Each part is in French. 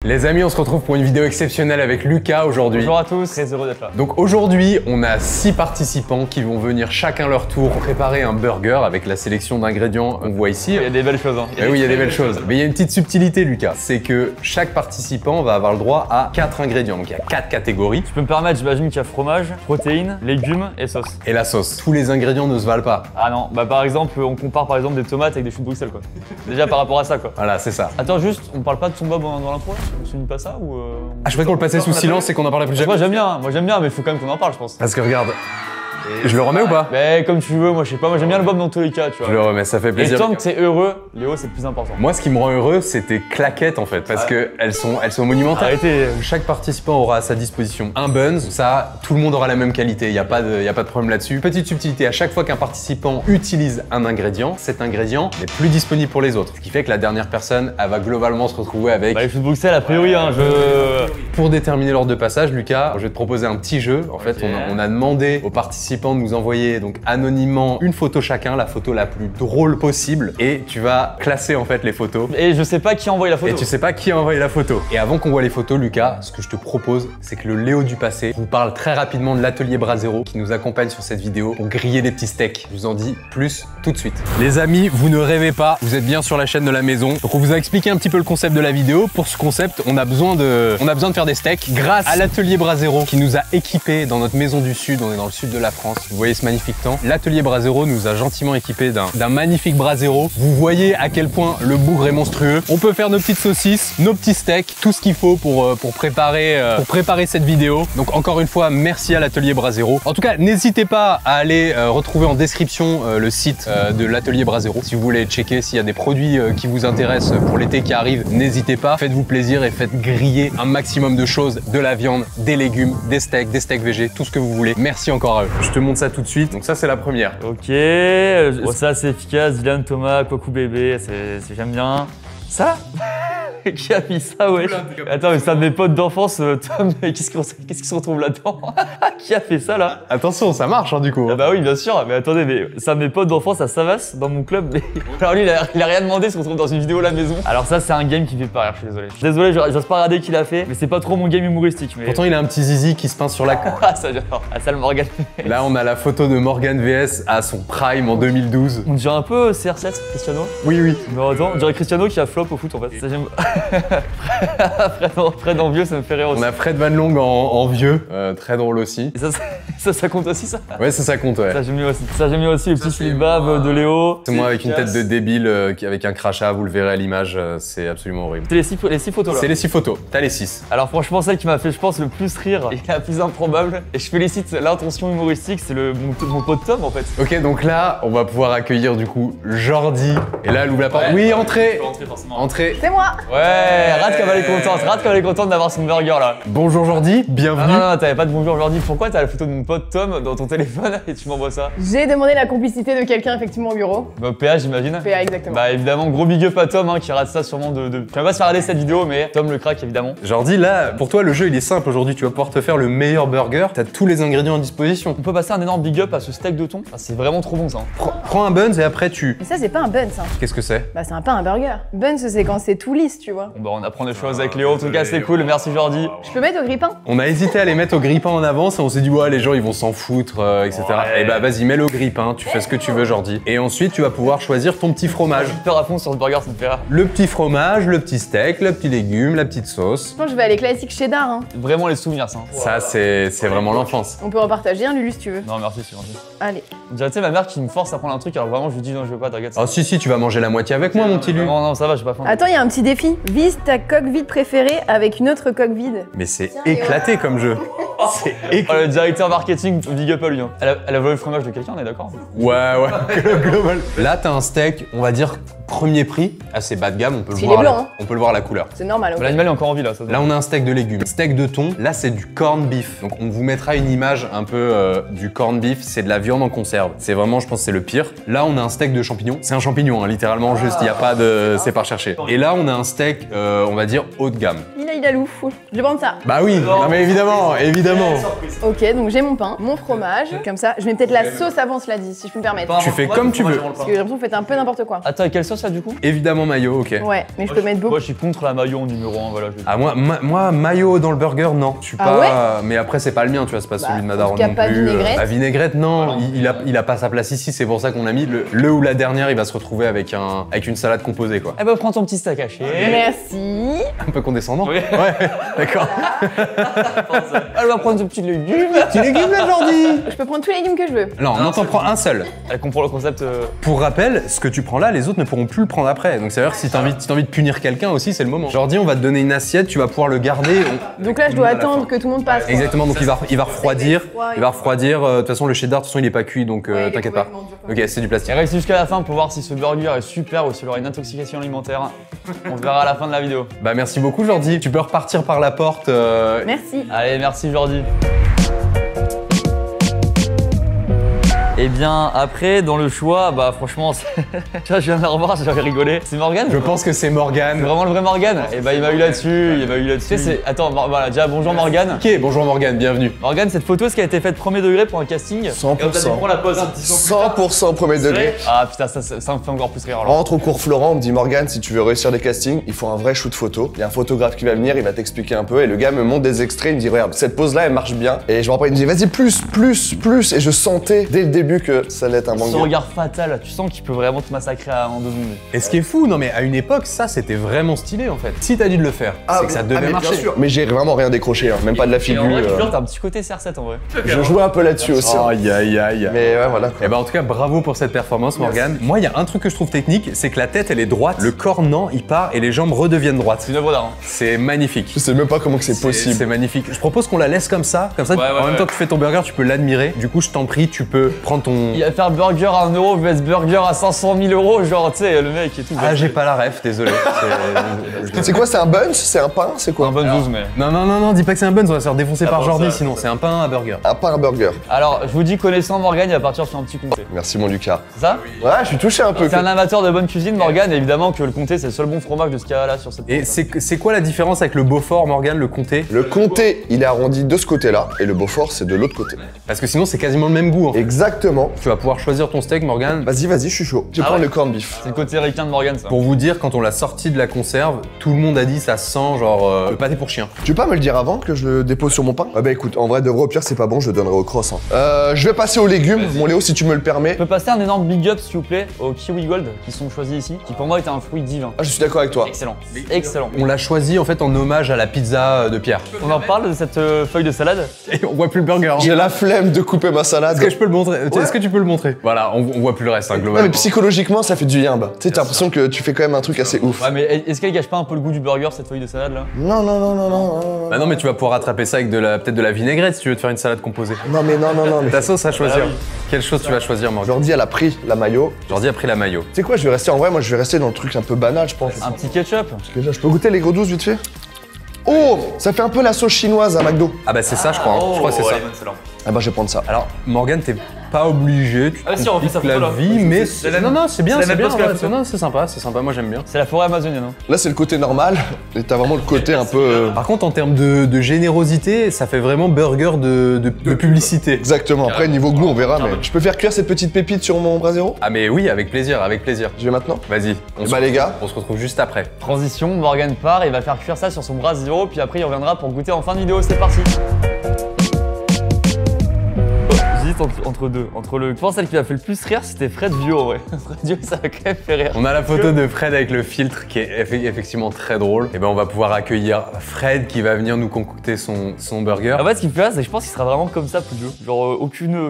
Les amis, on se retrouve pour une vidéo exceptionnelle avec Lucas aujourd'hui. Bonjour à tous, très heureux d'être là. Donc aujourd'hui, on a 6 participants qui vont venir chacun leur tour préparer un burger avec la sélection d'ingrédients qu'on voit ici. Il y a des belles choses. Hein. Oui, il y a des belles choses. Mais il y a une petite subtilité, Lucas. C'est que chaque participant va avoir le droit à 4 ingrédients. Donc il y a 4 catégories. Tu peux me permettre, j'imagine qu'il y a fromage, protéines, légumes et sauce. Et la sauce. Tous les ingrédients ne se valent pas. Ah non, bah par exemple, on compare par exemple des tomates avec des choux de Bruxelles quoi. Déjà par rapport à ça quoi. Voilà, c'est ça. Attends juste, on parle pas de son bob dans l'intro là? On souligne pas ça ou Ah, je croyais qu'on le passait sous silence et qu'on en parlait plus jamais. Moi j'aime bien, mais il faut quand même qu'on en parle je pense. Parce que regarde, je le remets ou pas? Mais comme tu veux, moi je sais pas, moi j'aime bien le bob dans tous les cas tu vois. Je le remets, ça fait Et plaisir. tant que t'es heureux, Léo c'est le plus important. Moi, ce qui me rend heureux, c'est tes claquettes en fait, parce que elles sont monumentales. Arrêtez. Chaque participant aura à sa disposition un buns, ça, tout le monde aura la même qualité, il n'y a pas de problème là-dessus. Petite subtilité, à chaque fois qu'un participant utilise un ingrédient, cet ingrédient n'est plus disponible pour les autres. Ce qui fait que la dernière personne, elle va globalement se retrouver avec... Bah les choux de Bruxelles a priori hein, Pour déterminer l'ordre de passage, Lucas, je vais te proposer un petit jeu. En fait, Ok. on a demandé aux participants de nous envoyer donc anonymement une photo chacun, la photo la plus drôle possible, et tu vas classer en fait les photos. Et je sais pas qui a envoyé la photo. Et tu sais pas qui a envoyé la photo. Et avant qu'on voit les photos, Lucas, ce que je te propose, c'est que le Léo du passé vous parle très rapidement de l'atelier Brasero qui nous accompagne sur cette vidéo pour griller des petits steaks. Je vous en dis plus tout de suite. Les amis, vous ne rêvez pas, vous êtes bien sur la chaîne de la maison. Donc on vous a expliqué un petit peu le concept de la vidéo. Pour ce concept, on a besoin de faire des steaks grâce à l'atelier Brasero qui nous a équipés dans notre maison du Sud. On est dans le sud de la France. Vous voyez ce magnifique temps. L'atelier Brasero nous a gentiment équipés d'un magnifique Brasero. Vous voyez à quel point le bougre est monstrueux. On peut faire nos petites saucisses, nos petits steaks, tout ce qu'il faut pour préparer cette vidéo. Donc encore une fois, merci à l'atelier Brasero. En tout cas, n'hésitez pas à aller retrouver en description le site de l'atelier Brasero. Si vous voulez checker s'il y a des produits qui vous intéressent pour l'été qui arrive, n'hésitez pas. Faites-vous plaisir et faites griller un maximum de choses, de la viande, des légumes, des steaks végés, tout ce que vous voulez. Merci encore à eux. Je te montre ça tout de suite. Donc ça, c'est la première. Ok, bon, ça c'est efficace, Dylan Thomas, Coco bébé, j'aime bien. Ça qui a mis ça, wesh? Attends, mais c'est un de mes potes d'enfance, Tom, qu'est-ce qui se retrouve là-dedans? Qui a fait ça là? Attention, ça marche hein, du coup. Ah bah oui, bien sûr, mais attendez, mais c'est un de mes potes d'enfance à Savas, dans mon club, mais... Alors lui, il a rien demandé, il se retrouve dans une vidéo à la maison. Alors ça, c'est un game qui fait pas rire, je suis désolé. Désolé, j'ose pas regarder qui l'a fait, mais c'est pas trop mon game humoristique, mais... Pourtant, il a un petit zizi qui se pince sur la... Ah, ça j'adore. Ah, ça le Morgan. Là, on a la photo de Morgan VS à son prime en 2012. On dirait un peu CR7, Cristiano. Oui, oui. Mais attends, on dirait Cristiano qui a flop au foot en fait. Ça j'aime. Fred en vieux, ça me fait rire aussi. On a Fred Van Long en vieux, très drôle aussi. Et ça compte aussi ça? Ouais, ça compte, ouais. Ça j'aime bien aussi. Ça j'aime bien aussi, le petit slip bave de Léo. C'est moi avec une tête de débile, avec un crachat, vous le verrez à l'image, c'est absolument horrible. C'est les six photos là. C'est les 6 photos, t'as les 6. Alors franchement, celle qui m'a fait, je pense, le plus rire et la plus improbable, et je félicite l'intention humoristique, c'est mon pote Tom en fait. Ok, donc là, on va pouvoir accueillir du coup Jordi. Et là, elle ouvre la porte. Oui, entrez. Entrer forcément. Entrez. C'est moi. Ouais, Rad qu'elle est contente d'avoir son burger là. Bonjour Jordi, bienvenue. Non, t'avais pas de bonjour aujourd'hui. Pourquoi t'as la photo de mon pote Tom dans ton téléphone et tu m'envoies ça? J'ai demandé la complicité de quelqu'un effectivement au bureau. Bah, PA, j'imagine. PA, exactement. Bah, évidemment, gros big up à Tom hein, qui rate ça sûrement de. Je vais pas se faire regarder cette vidéo, mais Tom le crack évidemment. Jordi, là, pour toi, le jeu il est simple aujourd'hui. Tu vas pouvoir te faire le meilleur burger. T'as tous les ingrédients à disposition. On peut passer un énorme big up à ce steak de thon. Ah, c'est vraiment trop bon ça. Hein. Prends un buns et après tu. Mais ça, c'est pas un buns, hein. Qu'est-ce que c'est? Bah, c'est pas un burger. Buns, c'est quand c'est tout lisse, tu vois. Bon, bah, on apprend des choses avec Léo. En tout cas, c'est cool. Merci Jordi. Je peux mettre au grille-pain? On a hésité à les mettre au grille-pain en avance et on s'est dit ouais les gens ils vont s'en foutre etc. Ouais. Et bah vas-y mets le au grille-pain, tu fais ce que tu veux Jordi. Et ensuite tu vas pouvoir choisir ton petit fromage. Je peur à fond sur ce burger, ça me fait rire. Le petit fromage, le petit steak, le petit légume, la petite sauce. Je pense que je vais aller classique cheddar, hein. Vraiment les souvenirs ça. Ça c'est vraiment l'enfance. On peut en partager un, Lulu, si tu veux. Non, merci, c'est gentil. Allez. On dirait, tu sais, ma mère qui me force à prendre un truc alors vraiment je lui dis non, je veux pas, t'inquiète. Ah si tu vas manger la moitié avec moi mon petit Lu. Non, ça va, j'ai pas faim. Attends, il y a un petit défi. Vise ta coque vide préférée avec une autre coque vide. Mais c'est éclaté comme jeu. C'est éclaté. Oh, le directeur marketing, big up à lui. Hein. Elle a volé le fromage de quelqu'un, on est d'accord? Ouais global. Là t'as un steak, on va dire premier prix, assez bas de gamme, on peut le Parce qu'il voir. est blanc, hein. On peut le voir à la couleur. C'est normal, ok. L'animal est encore en vie là. Ça Là on a un steak de légumes, steak de thon, là c'est du corned beef. Donc on vous mettra une image un peu du corned beef, c'est de la viande en conserve. C'est vraiment, je pense c'est le pire. Là on a un steak de champignons, c'est un champignon hein, littéralement juste, il n'y a pas de... c'est pas recherché. Et là on a un steak, on va dire haut de gamme. Il a Ilalou. Je vais prendre ça. Bah oui, non mais évidemment, évidemment. Ok, donc j'ai mon pain, mon fromage. Comme ça, je mets peut-être la sauce avant, cela dit, si je peux me permettre. Tu fais comme tu veux. Parce que j'ai l'impression que vous faites un peu n'importe quoi. Attends, et quelle sauce là du coup? Évidemment mayo, ok. Ouais, mais je peux mettre beaucoup. Moi je suis contre la mayo en numéro 1, voilà. Ah moi mayo dans le burger non, je suis Ah pas. ouais mais après c'est pas le mien, tu vois, c'est pas celui de ma en daronne tout cas, non pas plus. vinaigrette. La vinaigrette non, il a pas sa place ici, c'est pour ça qu'on l'a mis. Le ou la dernière, il va se retrouver avec une salade composée quoi. Eh bah prends ton petit steak haché. Merci. Un peu condescendant. Oui. Ouais, d'accord. Elle va prendre son petit légume. Tu légumes là Jordi? Je peux prendre tous les légumes que je veux. Non, on t'en prend un seul. Elle comprend le concept. Pour rappel, ce que tu prends là, les autres ne pourront plus le prendre après. Donc c'est-à-dire que si t'as envie de punir quelqu'un aussi, c'est le moment. Jordi, on va te donner une assiette, tu vas pouvoir le garder. Donc là, je dois attendre que tout le monde passe. quoi. Exactement, donc il va refroidir. froid, Il va refroidir. De toute façon, le cheddar, de toute façon, il est pas cuit, donc Ouais, il est t'inquiète pas. complètement dur comme Ok, c'est du plastique. Et reste jusqu'à la fin pour voir si ce burger est super ou s'il aura une intoxication alimentaire. On verra à la fin de la vidéo. Bah merci beaucoup Jordi. Tu peux repartir par la porte. Merci. Allez, merci Jordi. Et bien après, dans le choix, bah franchement, tu vois, je viens de la revoir, j'avais rigolé. C'est Morgane? Je pense que c'est Morgane. Vraiment le vrai Morgane? Et bah il m'a eu là-dessus, Tu sais, c'est... Attends, voilà, déjà bonjour Morgane. Ok, bonjour Morgane, bienvenue. Morgane, cette photo, est-ce qu'elle a été faite premier degré pour un casting? 100%. Prends la pause. 100% premier degré. Ah putain, ça me fait encore plus rire alors. Rentre au cours Florent, on me dit Morgane, si tu veux réussir des castings, il faut un vrai shoot photo. Il y a un photographe qui va venir, il va t'expliquer un peu. Et le gars me montre des extraits, il me dit regarde, cette pose-là, elle marche bien. Et je me rappelle, il me dit vas-y, plus. Et je sentais dès le début que ça allait être un Ce banger. regard fatal, tu sens qu'il peut vraiment te massacrer en 2 secondes. Et ce qui est fou, non mais à une époque, ça c'était vraiment stylé en fait. Si t'as dit de le faire, c'est que ça devait mais marcher. bien sûr. Mais j'ai vraiment rien décroché, hein. Même pas de la Et figure. en vrai, je te jure, t'as un petit côté CR7 en vrai. Je jouais un peu là-dessus aussi. hein. Aïe aïe aïe. Mais ouais, voilà. Et bah en tout cas, bravo pour cette performance Morgane. Moi, il y a un truc que je trouve technique, c'est que la tête elle est droite, le corps non, il part et les jambes redeviennent droites. C'est une œuvre d'art. Hein. C'est magnifique. Je sais même pas comment que c'est possible. C'est magnifique. Je propose qu'on la laisse comme ça en même temps que tu fais ton burger, tu peux l'admirer. Du coup, je t'en prie, tu peux prendre ton. Il va faire burger à 1 euro vs burger à 500 000 euros, genre tu sais, le mec et tout. Ah, j'ai pas la ref, désolé. C'est quoi, c'est un bunch? C'est un pain? C'est quoi? un bon 12 mais. Non, dis pas que c'est un bun, on va se faire défoncer par bon, Jordi ça, sinon. C'est un pain à burger. Un pain, un burger. Alors, je vous dis, connaissant Morgane, il va partir sur un petit comté. Merci mon Lucas. C'est ça? Ouais, je suis touché un peu. C'est un amateur de bonne cuisine, Morgane, et évidemment que le comté, c'est le seul bon fromage de ce qu'il y a là sur cette Et c'est quoi la différence avec le Beaufort, Morgane, le comté? Le comté, il est arrondi de ce côté-là, et le Beaufort, c'est de l'autre côté. Parce que sinon, c'est quasiment le même goût. Hein. Exactement. Tu vas pouvoir choisir ton steak, Morgane. Vas-y, je suis chaud. Je vais prendre le corned beef. C'est le côté ricain de Morgane, ça. Pour vous dire, quand on l'a sorti de la conserve, tout le monde a dit ça sent genre le pâté pour chien. Tu veux pas me le dire avant que je le dépose sur mon pain? Ah bah écoute, en vrai, de vrai, au pire, c'est pas bon, je le donnerai au cross. Hein. Je vais passer aux légumes, mon Léo, si tu me le permets. Je peux passer un énorme big up, s'il vous plaît, aux Kiwi Gold qui sont choisis ici, qui pour moi est un fruit divin. Ah, je suis d'accord avec toi. Excellent. Excellent. On l'a choisi en fait en hommage à la pizza de Pierre. On en parle de cette feuille de salade? Et on voit plus le burger. Hein. J'ai la flemme de couper ma salade. Est-ce que je peux le montrer? Est-ce que tu peux le montrer? Voilà, on voit plus le reste, hein, Ouais, mais globalement. psychologiquement, ça fait du yimbe. Tu sais, t'as l'impression que tu fais quand même un truc assez ouf. Ouais, mais est-ce qu'elle gâche pas un peu le goût du burger, cette feuille de salade là? Non. Bah non, mais tu vas pouvoir rattraper ça avec peut-être de la vinaigrette si tu veux te faire une salade composée. Non. Mais Ta sauce à choisir. oui. Quelle chose tu vas choisir, Morgane? Jordi, elle a pris la mayo. Jordi a pris la mayo. Tu sais quoi, je vais rester en vrai, moi je vais rester dans le truc un peu banal, je pense. Un petit ketchup? Parce que là, je peux goûter les gros 12 vite fait? Oh, ça fait un peu la sauce chinoise à McDo. Ah bah c'est ça, je crois. Hein. Je crois que c'est ça. Ah bah je vais prendre ça. Alors, Morgane, t'es pas obligé, tu Ah si, on fait ça compliques la photo, là. vie, mais non, c'est bien, la c'est même bien. chose que la ouais, photo. non, c'est sympa, moi j'aime bien. C'est la forêt amazonienne, hein. Là c'est le côté normal, et t'as vraiment le côté un peu... Par contre, en termes de générosité, ça fait vraiment burger de publicité. Exactement, après niveau goût on verra, mais... Je peux faire cuire cette petite pépite sur mon brasero? Ah mais oui, avec plaisir, avec plaisir. Je vais maintenant? Vas-y, Bah les gars, on se retrouve juste après. Transition, Morgane part, il va faire cuire ça sur son bras zéro, puis après il reviendra pour goûter en fin de vidéo, c'est parti. J'hésite entre deux. Je pense celle qui m'a fait le plus rire, c'était Fred Vio, ouais. Fred Vio, ça m'a quand même fait rire. On a la photo de Fred avec le filtre qui est effectivement très drôle. Et ben on va pouvoir accueillir Fred qui va venir nous concocter son burger. En fait, ce qui me fait rire, c'est que je pense qu'il sera vraiment comme ça, Poudjou. Genre,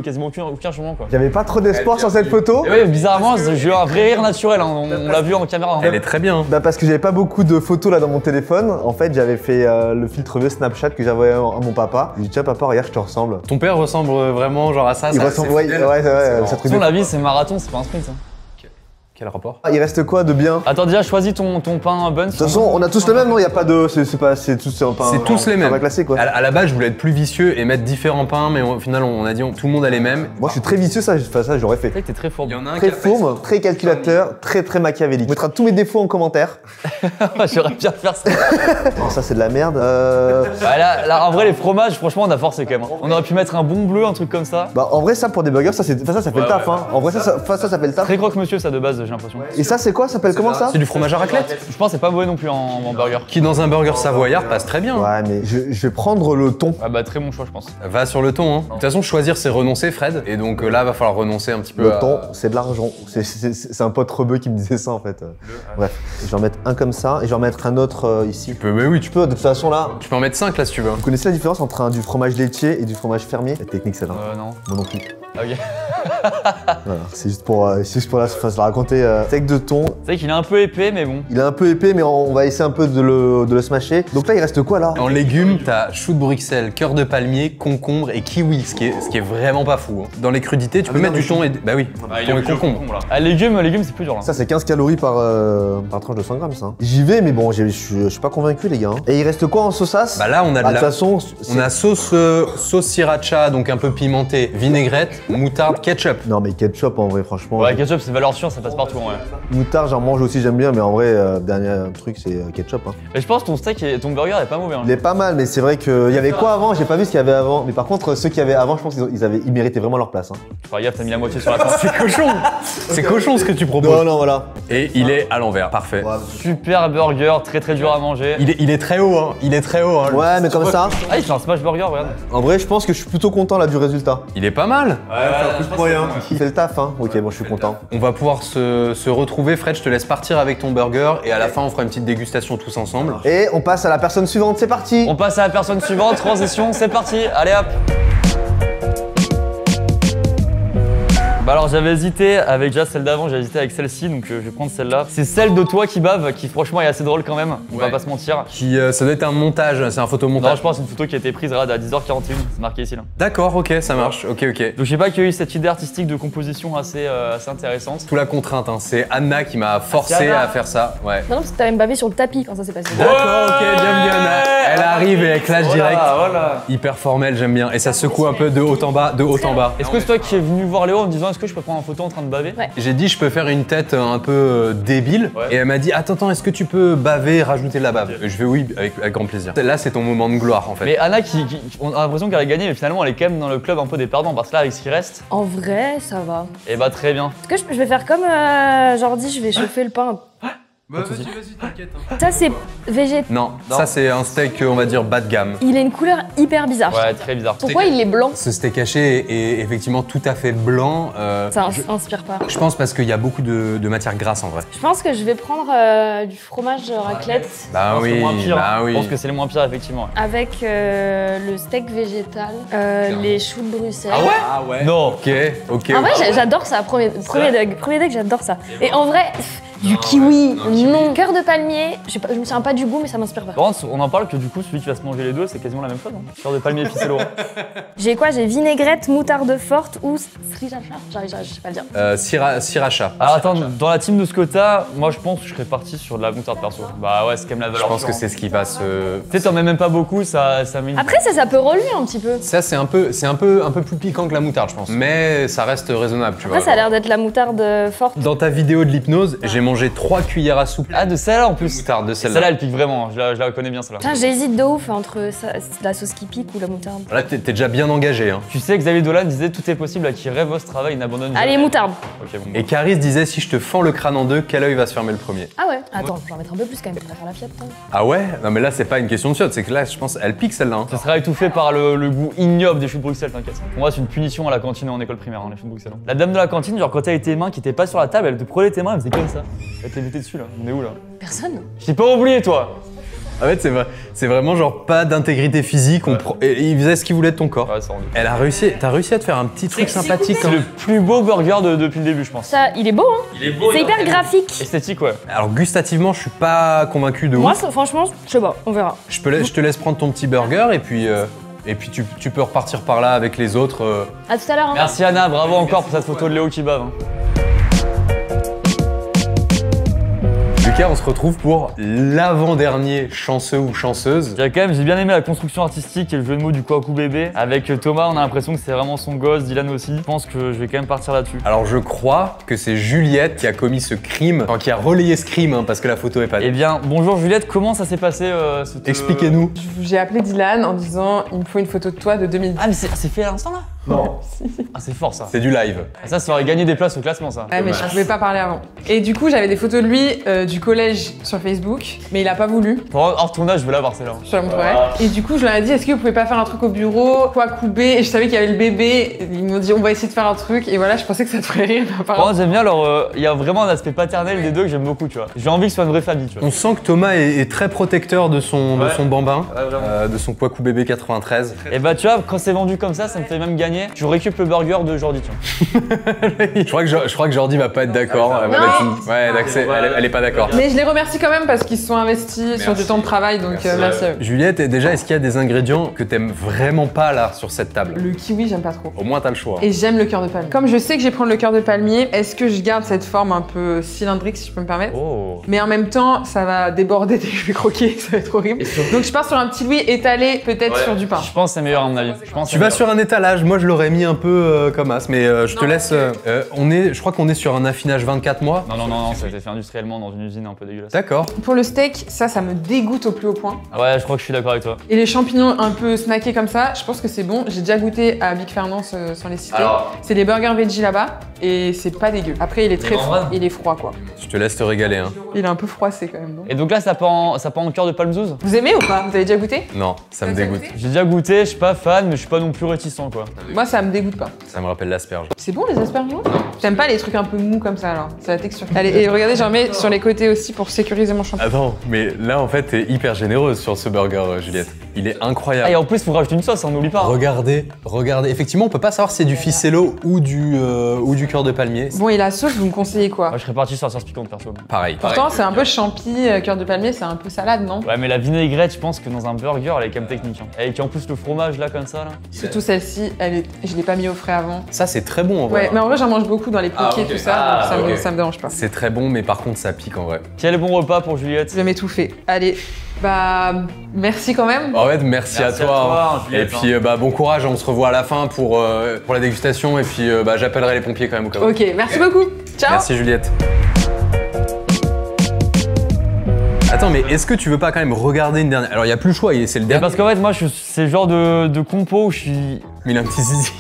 quasiment aucun changement, quoi. J'avais pas trop d'espoir sur cette photo. Et ouais, bizarrement, j'ai eu un vrai rire naturel, hein. On l'a vu en caméra. Hein. Elle est très bien. Bah parce que j'avais pas beaucoup de photos là dans mon téléphone. En fait, j'avais fait le filtre vieux Snapchat que j'avais à mon papa. J'ai dit tiens papa, regarde, je te ressemble. Ton père ressemble vraiment genre à ça. Il ça, ressemble, c'est ouais, fidèle. ouais, C'est ça marrant. truc Sinon, de... la vie, c'est marathon, c'est pas un sprint, hein. Quel rapport? Ah, il reste quoi de bien? Attends, déjà, choisis ton pain buns. De toute façon, on a tous le même, non? Il n'y a pas de. C'est tous un pain. C'est tous les un mêmes. pain classique, quoi. À la base, je voulais être plus vicieux et mettre différents pains, mais au final, on a dit tout le monde a les mêmes. Moi, je suis très vicieux, ça j'aurais fait. C'est vrai que t'es très fourbe. Il y en a un Très qui a fait fourbe, très calculateur, très machiavélique. On mettra tous mes défauts en commentaire. J'aurais bien faire ça. Non, ça c'est de la merde. Bah, là, en vrai, les fromages, franchement, on a forcé quand même. Hein. On aurait pu mettre un bon bleu, un truc comme ça. Bah en vrai ça pour des burgers ça fait le taf hein. En vrai ça fait le taf. Très croque-monsieur, ça de base, j'ai l'impression. Et ça c'est quoi? Ça s'appelle comment ça? C'est du fromage à raclette Je pense que c'est pas mauvais non plus en burger. qui, dans un burger savoyard, passe très bien. Ouais mais je vais prendre le thon. Ah bah, très bon choix, je pense. Va sur le thon. Hein. De toute façon, choisir, c'est renoncer, Fred. Et donc là, va falloir renoncer un petit peu. Le thon c'est de l'argent. C'est un pote rebeu qui me disait ça en fait. Bref, je vais en mettre un comme ça et je vais en mettre un autre ici. Mais oui, Tu peux de toute façon là. tu peux en mettre 5 là si tu veux. Vous connaissez la différence entre du fromage laitier et du fromage fermier? La technique celle-là. Non. Moi non plus. Ok. Voilà, c'est juste pour la raconter. Steak de thon, C'est vrai qu'il est un peu épais, mais bon. il est un peu épais mais on va essayer un peu de le smasher. Donc là il reste quoi là? En légumes, t'as chou de Bruxelles, cœur de palmier, concombre et kiwi, ce qui est vraiment pas fou. Hein. Dans les crudités, tu peux mettre du thon et. Bah oui, thon et concombre. Ah, légumes, c'est plus dur là. Ça c'est 15 calories par tranche de 100 grammes ça. J'y vais mais bon je suis pas convaincu les gars. Et il reste quoi en sauçasse? Bah là, on a de De la. toute façon, On a sauce sriracha, donc un peu pimentée, vinaigrette, moutarde, ketchup. non mais ketchup en vrai franchement. Ouais, ketchup, c'est valeur sûre, ça passe partout, ouais. Moutarde j'en mange aussi j'aime bien mais en vrai dernier truc c'est ketchup hein. Mais je pense que ton steak et ton burger est pas mauvais. Hein. Il est pas mal mais c'est vrai qu'il y avait quoi avant? J'ai pas vu ce qu'il y avait avant. Mais par contre ceux qu'il y avait avant je pense qu'ils méritaient vraiment leur place hein. Enfin, gaffe, t'as mis la moitié sur la fin. C'est cochon. C'est cochon ce que tu proposes. Non voilà. Et il est à l'envers, parfait. Super burger, très dur à manger. Il est très haut, hein. Il est très haut, hein. Ouais mais comme ça. Ah, il fait un smash burger, regarde. En vrai je pense que je suis plutôt content là du résultat. Il est pas mal. Il fait le taf hein. Ok bon je suis content. On va pouvoir se retrouver, Fred. Je te laisse partir avec ton burger et à la fin, on fera une petite dégustation tous ensemble. Et on passe à la personne suivante, c'est parti. On passe à la personne suivante, transition, c'est parti, allez hop. Bah alors j'avais hésité avec déjà celle d'avant, j'ai hésité avec celle-ci, donc je vais prendre celle-là. C'est celle de toi qui bave, qui franchement est assez drôle quand même, on va pas se mentir. Ça doit être un montage, c'est un Non, photomontage. je pense une photo qui a été prise à 10h41, c'est marqué ici là. D'accord, ok, ça marche. Ok. Donc je sais pas qu'il y a eu cette idée artistique de composition assez intéressante. Sous la contrainte, hein. C'est Anna qui m'a forcé Anna. à faire ça. Ouais. Non, parce que t'as même bavé sur le tapis quand ça s'est passé. D'accord, ok, bienvenue Anna. Elle arrive et elle clash direct. Voilà. Hyper formel, j'aime bien. Et ça secoue un peu de haut en bas, de haut en bas. Est-ce que c'est toi qui es venu voir Léo en me disant est-ce que je peux prendre en photo en train de baver? Ouais. J'ai dit je peux faire une tête un peu débile. Ouais. Et elle m'a dit attends, est-ce que tu peux baver, rajouter de la bave? Je fais oui, avec grand plaisir. Là, c'est ton moment de gloire en fait. Mais Anna, on a l'impression qu'elle a gagné, mais finalement elle est quand même dans le club un peu des perdants parce que là avec ce qui reste, En vrai, ça va. et bah très bien. Est-ce que je vais faire comme Jordi, je vais chauffer le pain. Bah, vas-y, t'inquiète. Ça, c'est végétal. Non, ça c'est un steak, on va dire, bas de gamme. Il a une couleur hyper bizarre. Ouais, très bizarre. Pourquoi il est blanc? Ce steak haché est effectivement tout à fait blanc. Ça inspire pas. Je pense parce qu'il y a beaucoup de matière grasse en vrai. Je pense que je vais prendre du fromage raclette Bah Je pense que oui, c'est moins pire. bah Je oui. pense que c'est les moins pires effectivement. avec le steak végétal, les choux de Bruxelles. Ah ouais. Non. Ok. En vrai, j'adore ça, premier deck, j'adore ça. Et en vrai, du kiwi, non. Cœur de palmier, je me souviens pas du goût, mais ça m'inspire pas. Par contre, on en parle que du coup, celui qui va se manger les deux, c'est quasiment la même chose. Hein. Cœur de palmier épicé Laurent. J'ai quoi? J'ai vinaigrette, moutarde forte ou sriracha. J'arrive, je sais pas le dire. Sriracha. Alors attends, dans la team de Scota, moi je pense que je serais parti sur de la moutarde perso. Bah ouais, c'est quand même la Je valeur. pense que c'est ce qui va se. Tu sais, t'en mets même pas beaucoup, ça met une... Après, ça peut relever un petit peu. Ça c'est un peu plus piquant que la moutarde, je pense. Mais ça reste raisonnable, tu vois. Après, ça a l'air d'être la moutarde forte. Dans ta vidéo de l'hypnose, j'ai mangé 3 cuillères à soupe. Ah, de celle-là en plus. Moutarde de celle-là. Celle-là, elle pique vraiment, je la connais bien celle-là. Putain, j'hésite de ouf entre la sauce qui pique ou la moutarde. Là, t'es déjà bien engagé. Hein. Tu sais, Xavier Dolan disait tout est possible à qui rêve ce travail, n'abandonne jamais. Allez, moutarde. Ok, bon. Et Caris disait si je te fends le crâne en deux, quel œil va se fermer le premier? Ah ouais? Attends, je vais en mettre un peu plus quand même pour faire la fiotte. Hein. Ah ouais? Non mais là c'est pas une question de fiotte, c'est que là je pense elle pique celle-là. Hein. Ce sera étouffé par le goût ignoble des choux de Bruxelles, t'inquiète. Pour moi, c'est une punition à la cantine en école primaire, hein, les choux de Bruxelles. Hein. La dame de la cantine, genre quand t'avais tes mains qui étaient pas sur la table, elle te prenait tes mains, elle faisait comme ça. Elle te les mettait dessus là. On est où là? Personne? Je t'ai pas oublié toi. En fait c'est vraiment genre pas d'intégrité physique, et il faisait ce qu'il voulait de ton corps. Ouais, ça rendu. T'as réussi à te faire un petit truc sympathique. C'est le plus beau burger depuis le début, je pense. Ça, il est beau, hein? Il est beau. C'est hyper graphique. Esthétique, ouais. Alors gustativement je suis pas convaincu de Moi, ouf. franchement, je sais pas, on verra. Je te laisse prendre ton petit burger et puis tu peux repartir par là avec les autres. À tout à l'heure. Hein. Merci Anna, bravo encore pour cette photo de Léo qui bave. Hein. Lucas, on se retrouve pour l'avant-dernier chanceux ou chanceuse. J'ai bien aimé la construction artistique et le jeu de mots du Kwaku bébé. Avec Thomas, on a l'impression que c'est vraiment son gosse, Dylan aussi. Je pense que je vais quand même partir là-dessus. Alors je crois que c'est Juliette qui a commis ce crime, enfin qui a relayé ce crime hein, parce que la photo est pas... Eh bien, bonjour Juliette, comment ça s'est passé Expliquez-nous. J'ai appelé Dylan en disant il me faut une photo de toi de 2010. Ah mais c'est fait à l'instant là? Non. Ah c'est fort ça. C'est du live. Ça aurait gagné des places au classement ça. Ouais, mais je pouvais pas parler avant. Et du coup, j'avais des photos de lui du collège sur Facebook, mais il a pas voulu. Hors tournage, je veux l'avoir celle-là. Je te la montrerai. Et du coup, je leur ai dit est-ce que vous pouvez pas faire un truc au bureau, quoi couper. Et je savais qu'il y avait le bébé. Ils m'ont dit on va essayer de faire un truc. Et voilà, je pensais que ça te ferait rire. Moi j'aime bien alors, il y a vraiment un aspect paternel des deux que j'aime beaucoup, tu vois. J'ai envie que ce soit une vraie famille, tu vois. On sent que Thomas est très protecteur de son bambin, vraiment. de son Kwaku bébé 93. Et bah tu vois, quand c'est vendu comme ça me fait même gagner. Tu récupères le burger de Jordi, tu vois. je crois que Jordi va pas être d'accord. Ouais, elle est pas d'accord. Mais je les remercie quand même parce qu'ils se sont investis sur du temps de travail, donc merci à eux. Juliette, déjà, est-ce qu'il y a des ingrédients que t'aimes vraiment pas là sur cette table? Le kiwi, j'aime pas trop. Au moins t'as le choix. Et j'aime le cœur de palmier. Comme je sais que je vais prendre le cœur de palmier, est-ce que je garde cette forme un peu cylindrique, si je peux me permettre? Oh. Mais en même temps, ça va déborder dès que je vais croquer, ça va être horrible. Donc je pars sur un petit Louis étalé, peut-être sur du pain. Je pense que c'est meilleur à mon avis. Tu vas sur un étalage, moi je l'aurais mis un peu comme as, mais je te laisse. Je crois qu'on est sur un affinage 24 mois. Non, ça a été fait industriellement dans une usine un peu dégueulasse. D'accord. Pour le steak, ça me dégoûte au plus haut point. Ouais, je crois que je suis d'accord avec toi. Et les champignons un peu snackés comme ça, je pense que c'est bon. J'ai déjà goûté à Big Fernand sans les citer. C'est des burgers veggie là-bas et c'est pas dégueu. Après, il est très froid. Il est froid quoi. Je te laisse te régaler. Hein. Il est un peu froissé quand même, non? Et donc là, ça part en cœur de palmzouze? Vous aimez ou pas? Vous avez déjà goûté? Non, ça me dégoûte. J'ai déjà goûté, je suis pas fan, mais je suis pas non plus réticent quoi. Moi, ça me dégoûte pas. Ça me rappelle l'asperge. C'est bon les asperges? J'aime pas les trucs un peu mous comme ça alors. C'est la texture. Allez, et regardez, j'en mets sur les côtés aussi pour sécuriser mon champignon. Attends, mais là en fait t'es hyper généreuse sur ce burger, Juliette. Il est incroyable. Ah, et en plus, faut rajouter une sauce, on n'oublie pas. Regardez. Effectivement, on peut pas savoir si c'est du ficello ou du cœur de palmier. Bon, et la sauce, vous me conseillez quoi? Moi, je serais parti sur la sauce piquante perso. Pareil. Pourtant, c'est un peu champi, cœur de palmier, c'est un peu salade, non? Ouais, mais la vinaigrette, je pense que dans un burger, elle est quand même technique. Hein. Avec en plus le fromage là, comme ça. Là. Surtout celle-ci, je l'ai pas mis au frais avant. Ça, c'est très bon en vrai. Ouais, mais en vrai, j'en mange beaucoup dans les poké, tout ça, donc ok. ça me dérange pas. C'est très bon, mais par contre, ça pique en vrai. Quel bon repas pour Juliette. Je vais m'étouffer. Allez, bah, merci quand même. En fait, merci à toi. Juliette, et puis, bon courage, on se revoit à la fin pour la dégustation. Et puis, j'appellerai les pompiers quand même au cas où. Ok, merci beaucoup. Ciao. Merci Juliette. Attends, mais est-ce que tu veux pas quand même regarder une dernière? Alors, il y a plus le choix, c'est le dernier. Parce qu'en fait, moi, c'est le genre de compo où je suis. Mais il a un petit zizi.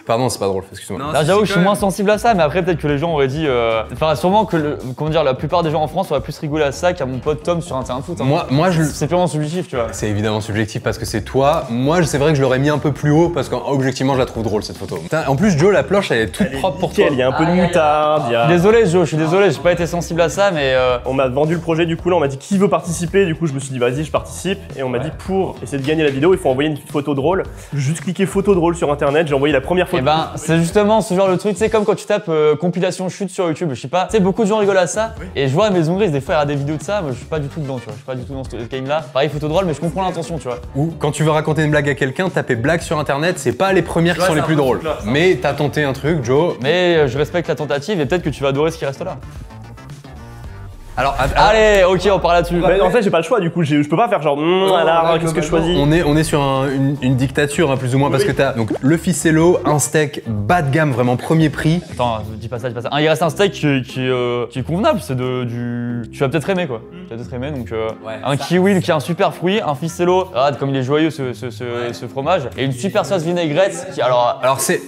Pardon, c'est pas drôle, excuse-moi. Là, j'avoue que je suis moins sensible à ça, mais après, peut-être que les gens auraient dit. Enfin, sûrement que la plupart des gens en France auraient plus rigolé à ça qu'à mon pote Tom sur un terrain de foot. Hein. Moi, c'est purement subjectif, tu vois. C'est évidemment subjectif parce que c'est toi. Moi, c'est vrai que je l'aurais mis un peu plus haut parce qu'objectivement, je la trouve drôle cette photo. Putain, en plus, Joe, la planche, elle est toute propre pour toi. Il y a un peu de moutarde. Désolé, Joe, je suis désolé, j'ai pas été sensible à ça, mais. On m'a vendu le projet, du coup, là, on m'a dit qui veut participer. Du coup, je me suis dit, vas-y, je participe. Et on m'a dit, pour essayer de gagner la vidéo, il faut envoyer une petite photo drôle. Juste cliquer photo drôle sur internet. J'ai envoyé la première photo. Et ben, c'est justement ce genre de truc, tu sais, comme quand tu tapes compilation chute sur YouTube, je sais pas, tu sais, beaucoup de gens rigolent à ça. Et je vois mes zoomies, des fois, il y a des vidéos de ça, mais je suis pas du tout dedans, tu vois. Je suis pas du tout dans ce game-là. Pareil, photo drôle, mais je comprends l'intention, tu vois. Ou quand tu veux raconter une blague à quelqu'un, taper blague sur internet, c'est pas les premières qui sont les plus drôles. Mais t'as tenté un truc, Joe. Mais je respecte la tentative et peut-être que tu vas adorer ce qui reste là. Alors, allez, ok, on part là-dessus. Mais en fait, j'ai pas le choix, du coup, je peux pas faire genre, alors, qu'est-ce que je choisis? On est sur une dictature, hein, plus ou moins, parce que t'as donc le ficello, un steak bas de gamme, vraiment premier prix. Attends, dis pas ça. Il reste un steak qui est convenable, c'est tu vas peut-être aimer quoi. Tu vas peut-être aimer, donc un kiwi qui est un super fruit, un ficello, regarde comme il est joyeux ce fromage, et une super sauce vinaigrette qui, alors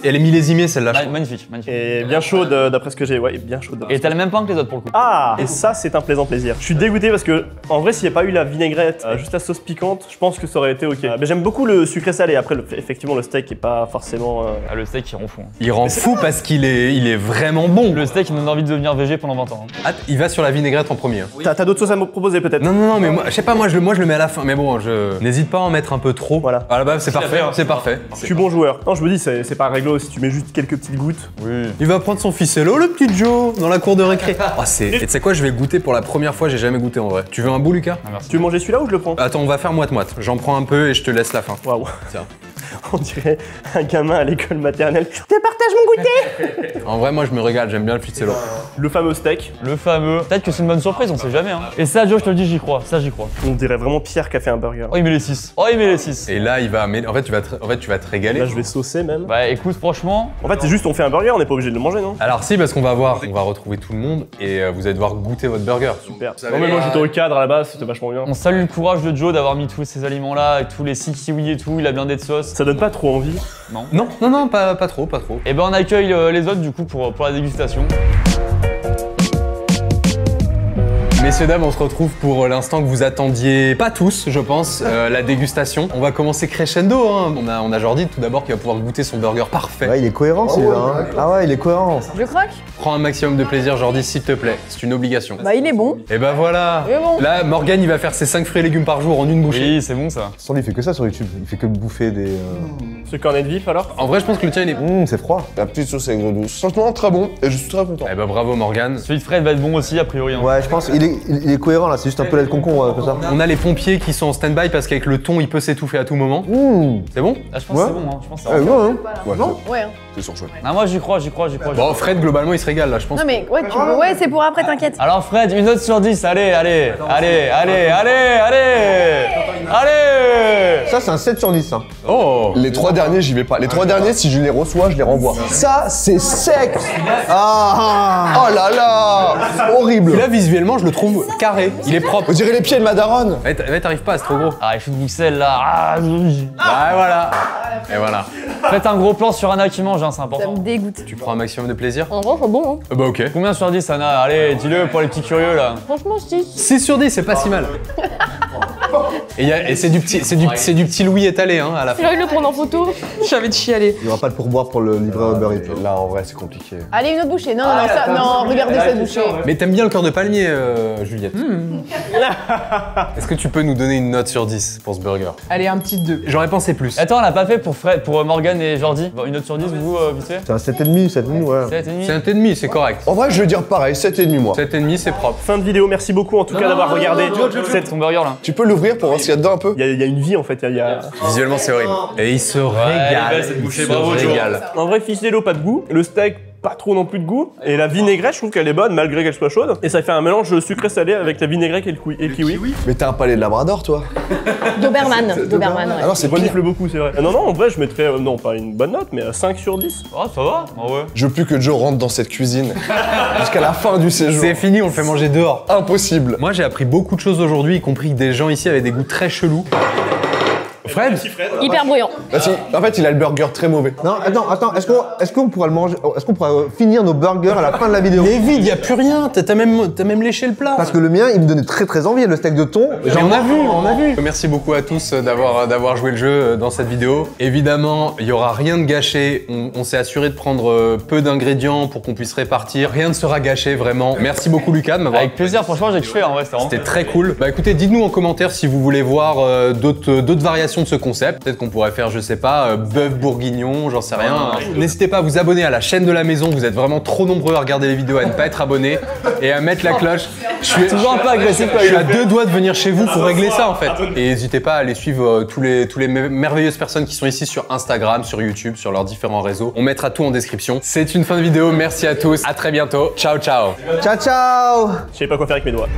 elle est millésimée celle-là. magnifique. Et bien chaude, d'après ce que j'ai, ouais, bien chaude. Et t'as le même pain que les autres pour le coup. Ah, et ça, c'est un plaisant plaisir. Je suis dégoûté parce que, en vrai, s'il n'y a pas eu la vinaigrette, juste la sauce piquante, je pense que ça aurait été ok. Mais j'aime beaucoup le sucré salé. Après, effectivement, le steak est pas forcément. Le steak, il rend fou. Hein. Il rend fou parce qu'il est vraiment bon. Le steak, il me donne envie de devenir végé pendant 20 ans. Hein. Il va sur la vinaigrette en premier. Oui. T'as d'autres sauces à me proposer peut-être? Non, mais moi, je sais pas, moi je le mets à la fin. Mais bon, n'hésite pas à en mettre un peu trop. Voilà. À la base, c'est parfait. C'est parfait. Je suis bon joueur. Non, je me dis, c'est pas réglo si tu mets juste quelques petites gouttes. Oui. Il va prendre son ficello, le petit Joe, dans la cour de récré. Et tu sais quoi, je vais goûter pour la première fois, j'ai jamais goûté en vrai. Tu veux un bout, Lucas? Ah, merci. Tu veux manger celui-là ou je le prends? Attends, on va faire moite-moite. J'en prends un peu et je te laisse la fin. Waouh. Tiens. On dirait un gamin à l'école maternelle. Je te partage mon goûter. En vrai, moi je me régale, j'aime bien le frites long. Le fameux steak. Le fameux. Peut-être que c'est une bonne surprise, on sait jamais. Hein. Et ça, Joe, je te le dis, j'y crois. Ça, j'y crois. On dirait vraiment Pierre qui a fait un burger. Oh, il met les 6. Oh, il met les 6. Et là, il va. En fait, tu vas te régaler. Là, je vais saucer même. Bah, écoute, franchement. En fait, c'est juste on fait un burger, on n'est pas obligé de le manger, non? Alors, si, parce qu'on va retrouver tout le monde et vous allez devoir goûter votre burger. Super. Non, mais moi j'étais au cadre à la base, c'était vachement bien. On salue le courage de Joe d'avoir mis tous ces aliments-là, et tous les 6 kiwis et tout. Il a blindé de sauce. Ça donne pas trop envie. Non, pas trop. Et ben, on accueille les autres du coup pour la dégustation. Messieurs, dames, on se retrouve pour l'instant que vous attendiez pas tous, je pense, la dégustation. On va commencer crescendo, hein. On a Jordi tout d'abord qui va pouvoir goûter son burger parfait. Ouais, il est cohérent celui-là. Hein. Ah ouais, il est cohérent. Je croque. Prends un maximum de plaisir, Jordi, s'il te plaît. C'est une obligation. Bah, il est bon. Et bah voilà. Il est bon. Là, Morgane, il va faire ses 5 fruits et légumes par jour en une bouchée. Oui, c'est bon ça. Sans lui, il fait que ça sur YouTube. Il fait que bouffer des. Ce cornet de vif alors? En vrai, je pense que le tien, il est... C'est froid. La petite sauce aigre douce. Franchement, très bon et je suis très content. Eh bah bravo, Morgane. Celui de Fred va être bon aussi, a priori. Hein. Ouais, je pense il est cohérent là. C'est juste un peu lait de concombre comme ça. On a les pompiers qui sont en stand-by parce qu'avec le thon, il peut s'étouffer à tout moment. C'est bon? Ah, je pense Ouais. que c'est bon, hein. Je pense que c'est Ouais, bon. ouais, Ouais, Non. Ouais. c'est surjoué. Ah, moi, j'y crois. Bon, Fred, globalement, il se régale là, je pense. Non, mais ouais, ouais, c'est pour après, t'inquiète. Alors, Fred, une note sur 10. Allez. Ça, c'est un 7 sur 10. Hein. Oh! Les 3 derniers, j'y vais pas. Les 3 derniers, si je les reçois, je les renvoie. Ça, c'est sec. Ah Oh là là, horrible. Là, visuellement, je le trouve carré. Il est propre. On dirait les pieds de ma daronne. Ouais, t'arrives pas, c'est trop gros. Ah, les choux de Bruxelles là. Ah, Bah voilà. Et voilà. faites un gros plan sur Anna qui mange, hein, c'est Ça important. me dégoûte. Tu prends un maximum de plaisir? En vrai, c'est bon, hein. Bah ok. Combien sur 10, Anna? Allez, dis-le pour les petits curieux là. Franchement, 6. 6 sur 10, c'est pas si mal. Et c'est du petit Louis étalé hein, à la fin. J'ai envie de le prendre en photo. J'ai envie de chialer. Il n'y aura pas de pourboire pour le livret Uber Eats. Là, en vrai, c'est compliqué. Allez, une autre bouchée. Non, regardez cette bouchée. Mais t'aimes bien le cœur de palmier, Juliette. Est-ce que tu peux nous donner une note sur 10 pour ce burger? Allez, un petit 2. J'aurais pensé plus. Attends, on l'a pas fait pour Fred, pour Morgane et Jordi. Bon, une note sur 10, vous, vite fait? C'est un 7,5, ouais. 7,5. C'est un 7,5, c'est correct. En vrai, je vais dire pareil, 7,5 moi. 7,5, c'est propre. Fin de vidéo, merci beaucoup en tout cas d'avoir regardé. Ton burger là. Tu peux l'ouvrir pour voir ce qu'il y a dedans un peu? Il y a une vie en fait, il y a... Visuellement, c'est horrible. Et il se elle est régale. belle, cette bouchée, Il se bravo, Joe. régale. En vrai, fiche d'eau, pas de goût. Le steak, pas trop non plus de goût. Et la vinaigrette, je trouve qu'elle est bonne malgré qu'elle soit chaude. Et ça fait un mélange sucré-salé avec la vinaigrette et le kiwi. Mais t'as un palais de Labrador, toi? Doberman, ouais. Alors, c'est Ça pire. bonifle beaucoup, c'est vrai. Non, en vrai, je mettrais, non, pas une bonne note, mais 5 sur 10. Oh, ça va? Ah ouais. Je veux plus que Joe rentre dans cette cuisine jusqu'à la fin du séjour. C'est fini, on le fait manger dehors. Impossible. Moi, j'ai appris beaucoup de choses aujourd'hui, y compris que des gens ici avaient des goûts très chelous. Fred? Hyper bruyant. Bah, si, en fait, il a le burger très mauvais. Non, attends, est-ce qu'on pourra le manger? Est-ce qu'on pourra finir nos burgers à la fin de la vidéo? Il est vide, y a plus rien. T'as même léché le plat. Parce que le mien, il me donnait très envie, le steak de thon. Mais on a vu. Merci beaucoup à tous d'avoir joué le jeu dans cette vidéo. Évidemment, il y aura rien de gâché. On s'est assuré de prendre peu d'ingrédients pour qu'on puisse répartir. Rien ne sera gâché, vraiment. Merci beaucoup, Lucas, de m'avoir... Avec plaisir, franchement, j'ai kiffé en vrai, C'était très cool. Bah écoutez, dites-nous en commentaire si vous voulez voir d'autres variations de ce concept. Peut-être qu'on pourrait faire, je sais pas, bœuf bourguignon, j'en sais rien. N'hésitez pas à vous abonner à la chaîne de la maison. Vous êtes vraiment trop nombreux à regarder les vidéos, à ne pas être abonnés et à mettre la cloche. Je suis toujours un peu agressif quand Je suis il à le fait. 2 doigts de venir chez vous pour régler ça en fait. Et n'hésitez pas à aller suivre tous les merveilleuses personnes qui sont ici sur Instagram, sur YouTube, sur leurs différents réseaux. On mettra tout en description. C'est une fin de vidéo. Merci à tous. À très bientôt. Ciao, ciao. Ciao, ciao! Je savais pas quoi faire avec mes doigts.